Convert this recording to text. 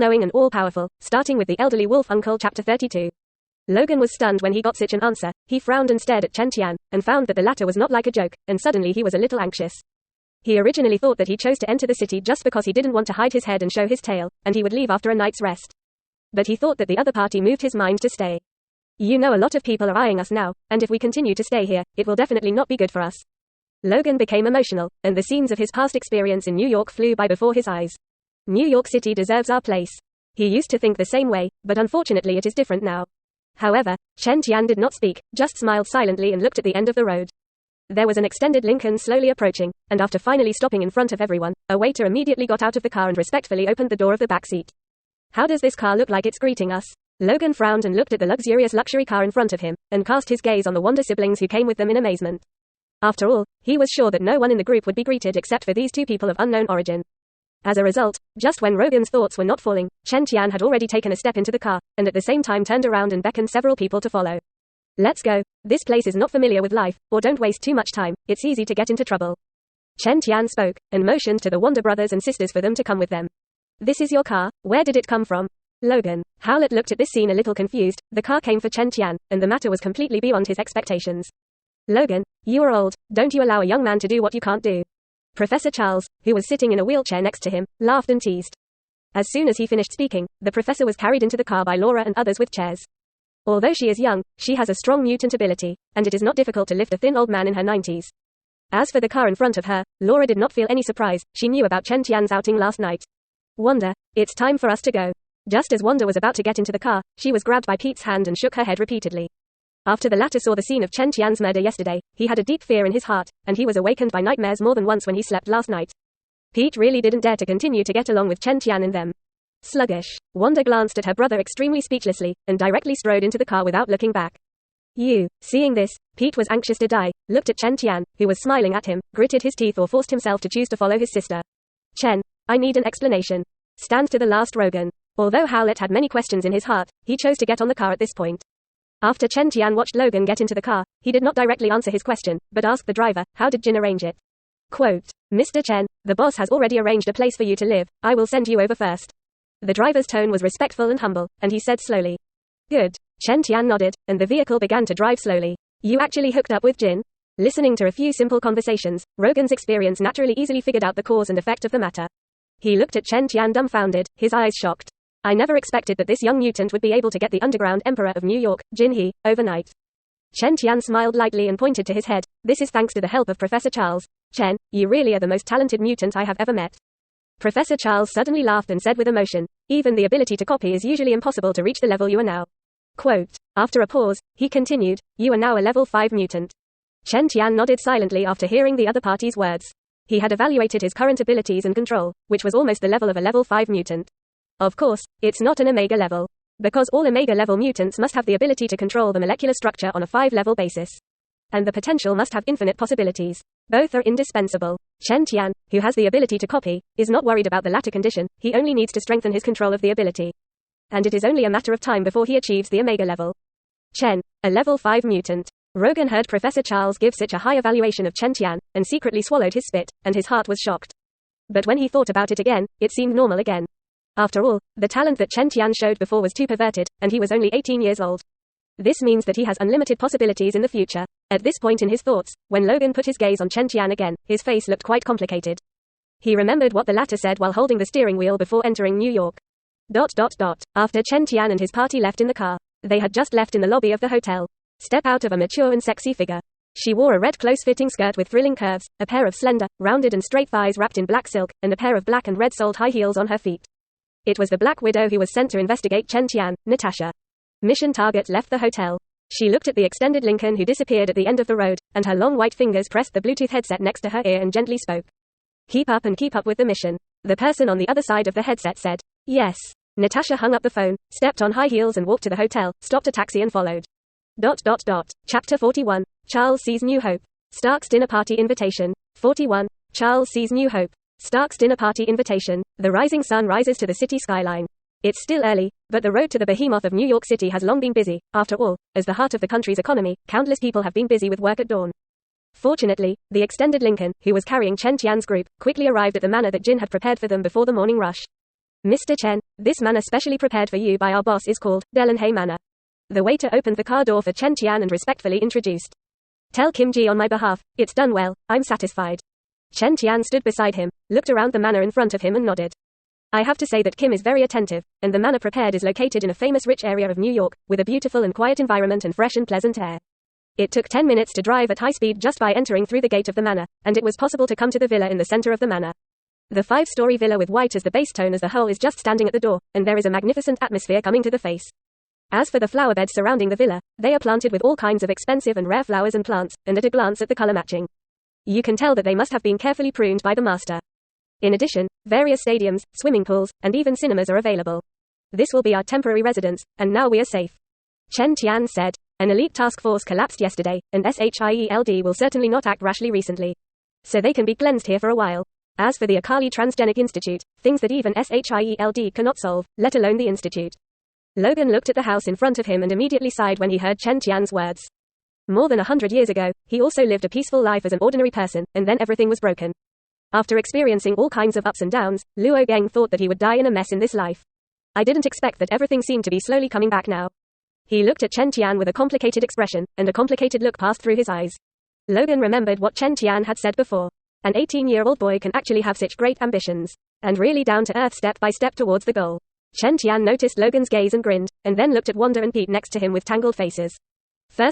all-knowing and all-powerful, starting with the elderly wolf uncle. Chapter 32. Logan was stunned when he got such an answer. He frowned and stared at Chen Tian, and found that the latter was not like a joke, and suddenly he was a little anxious. He originally thought that he chose to enter the city just because he didn't want to hide his head and show his tail, and he would leave after a night's rest. But he thought that the other party moved his mind to stay. You know, a lot of people are eyeing us now, and if we continue to stay here, it will definitely not be good for us. Logan became emotional, and the scenes of his past experience in New York flew by before his eyes. New York City deserves our place. He used to think the same way, but unfortunately it is different now. However, Chen Tian did not speak, just smiled silently and looked at the end of the road. There was an extended Lincoln slowly approaching, and after finally stopping in front of everyone, a waiter immediately got out of the car and respectfully opened the door of the back seat. How does this car look like it's greeting us? Logan frowned and looked at the luxurious luxury car in front of him, and cast his gaze on the Wanda siblings who came with them in amazement. After all, he was sure that no one in the group would be greeted except for these two people of unknown origin. As a result, just when Logan's thoughts were not falling, Chen Tian had already taken a step into the car, and at the same time turned around and beckoned several people to follow. Let's go. This place is not familiar with life, or don't waste too much time, it's easy to get into trouble. Chen Tian spoke, and motioned to the Wanda brothers and sisters for them to come with them. This is your car, where did it come from? Logan. Howlett looked at this scene a little confused. The car came for Chen Tian, and the matter was completely beyond his expectations. Logan, you are old, don't you allow a young man to do what you can't do. Professor Charles, who was sitting in a wheelchair next to him, laughed and teased. As soon as he finished speaking, the professor was carried into the car by Laura and others with chairs. Although she is young, she has a strong mutant ability, and it is not difficult to lift a thin old man in her 90s. As for the car in front of her, Laura did not feel any surprise. She knew about Chen Tian's outing last night. Wanda, it's time for us to go. Just as Wanda was about to get into the car, she was grabbed by Pete's hand and shook her head repeatedly. After the latter saw the scene of Chen Tian's murder yesterday, he had a deep fear in his heart, and he was awakened by nightmares more than once when he slept last night. Pete really didn't dare to continue to get along with Chen Tian and them. Sluggish. Wanda glanced at her brother extremely speechlessly, and directly strode into the car without looking back. Seeing this, Pete was anxious to die, looked at Chen Tian, who was smiling at him, gritted his teeth or forced himself to choose to follow his sister. Chen, I need an explanation. Stand to the last, Rogan. Although Howlett had many questions in his heart, he chose to get on the car at this point. After Chen Tian watched Logan get into the car, he did not directly answer his question, but asked the driver, how did Jin arrange it? Quote, Mr. Chen, the boss has already arranged a place for you to live, I will send you over first. The driver's tone was respectful and humble, and he said slowly. Good. Chen Tian nodded, and the vehicle began to drive slowly. You actually hooked up with Jin? Listening to a few simple conversations, Rogan's experience naturally easily figured out the cause and effect of the matter. He looked at Chen Tian dumbfounded, his eyes shocked. I never expected that this young mutant would be able to get the underground emperor of New York, Jin He, overnight. Chen Tian smiled lightly and pointed to his head. This is thanks to the help of Professor Charles. Chen, you really are the most talented mutant I have ever met. Professor Charles suddenly laughed and said with emotion, even the ability to copy is usually impossible to reach the level you are now. Quote, after a pause, he continued, you are now a level 5 mutant. Chen Tian nodded silently after hearing the other party's words. He had evaluated his current abilities and control, which was almost the level of a level 5 mutant. Of course, it's not an Omega level. Because all Omega level mutants must have the ability to control the molecular structure on a 5-level basis. And the potential must have infinite possibilities. Both are indispensable. Chen Tian, who has the ability to copy, is not worried about the latter condition, he only needs to strengthen his control of the ability. And it is only a matter of time before he achieves the Omega level. Chen, a level 5 mutant. Rogan heard Professor Charles give such a high evaluation of Chen Tian, and secretly swallowed his spit, and his heart was shocked. But when he thought about it again, it seemed normal again. After all, the talent that Chen Tian showed before was too perverted, and he was only 18 years old. This means that he has unlimited possibilities in the future. At this point in his thoughts, when Logan put his gaze on Chen Tian again, his face looked quite complicated. He remembered what the latter said while holding the steering wheel before entering New York. After Chen Tian and his party left in the car, they had just left in the lobby of the hotel. Step out of a mature and sexy figure. She wore a red close-fitting skirt with thrilling curves, a pair of slender, rounded and straight thighs wrapped in black silk, and a pair of black and red-soled high heels on her feet. It was the Black Widow who was sent to investigate Chen Tian, Natasha. Mission target left the hotel. She looked at the extended Lincoln who disappeared at the end of the road, and her long white fingers pressed the Bluetooth headset next to her ear and gently spoke. Keep up with the mission. The person on the other side of the headset said, yes. Natasha hung up the phone, stepped on high heels and walked to the hotel, stopped a taxi and followed. Chapter 41. Charles sees New Hope. Stark's dinner party invitation. 41. Charles sees New Hope. Stark's dinner party invitation. The rising sun rises to the city skyline. It's still early, but the road to the behemoth of New York City has long been busy. After all, as the heart of the country's economy, countless people have been busy with work at dawn. Fortunately, the extended Lincoln, who was carrying Chen Tian's group, quickly arrived at the manor that Jin had prepared for them before the morning rush. Mr. Chen, this manor specially prepared for you by our boss is called Delanhay Manor. The waiter opened the car door for Chen Tian and respectfully introduced. Tell Kim Ji on my behalf, it's done well, I'm satisfied. Chen Tian stood beside him, looked around the manor in front of him and nodded. I have to say that Kim is very attentive, and the manor prepared is located in a famous rich area of New York, with a beautiful and quiet environment and fresh and pleasant air. It took 10 minutes to drive at high speed just by entering through the gate of the manor, and it was possible to come to the villa in the center of the manor. The 5-story villa with white as the base tone as the whole is just standing at the door, and there is a magnificent atmosphere coming to the face. As for the flower beds surrounding the villa, they are planted with all kinds of expensive and rare flowers and plants, and at a glance at the color matching, you can tell that they must have been carefully pruned by the master. In addition, various stadiums, swimming pools, and even cinemas are available. This will be our temporary residence, and now we are safe. Chen Tian said. An elite task force collapsed yesterday, and SHIELD will certainly not act rashly recently. So they can be cleansed here for a while. As for the Akali Transgenic Institute, things that even SHIELD cannot solve, let alone the institute. Logan looked at the house in front of him and immediately sighed when he heard Chen Tian's words. More than 100 years ago, he also lived a peaceful life as an ordinary person, and then everything was broken. After experiencing all kinds of ups and downs, Luo Geng thought that he would die in a mess in this life. I didn't expect that everything seemed to be slowly coming back now. He looked at Chen Tian with a complicated expression, and a complicated look passed through his eyes. Logan remembered what Chen Tian had said before. An 18-year-old boy can actually have such great ambitions. And really down to earth step by step towards the goal. Chen Tian noticed Logan's gaze and grinned, and then looked at Wanda and Pete next to him with tangled faces. First,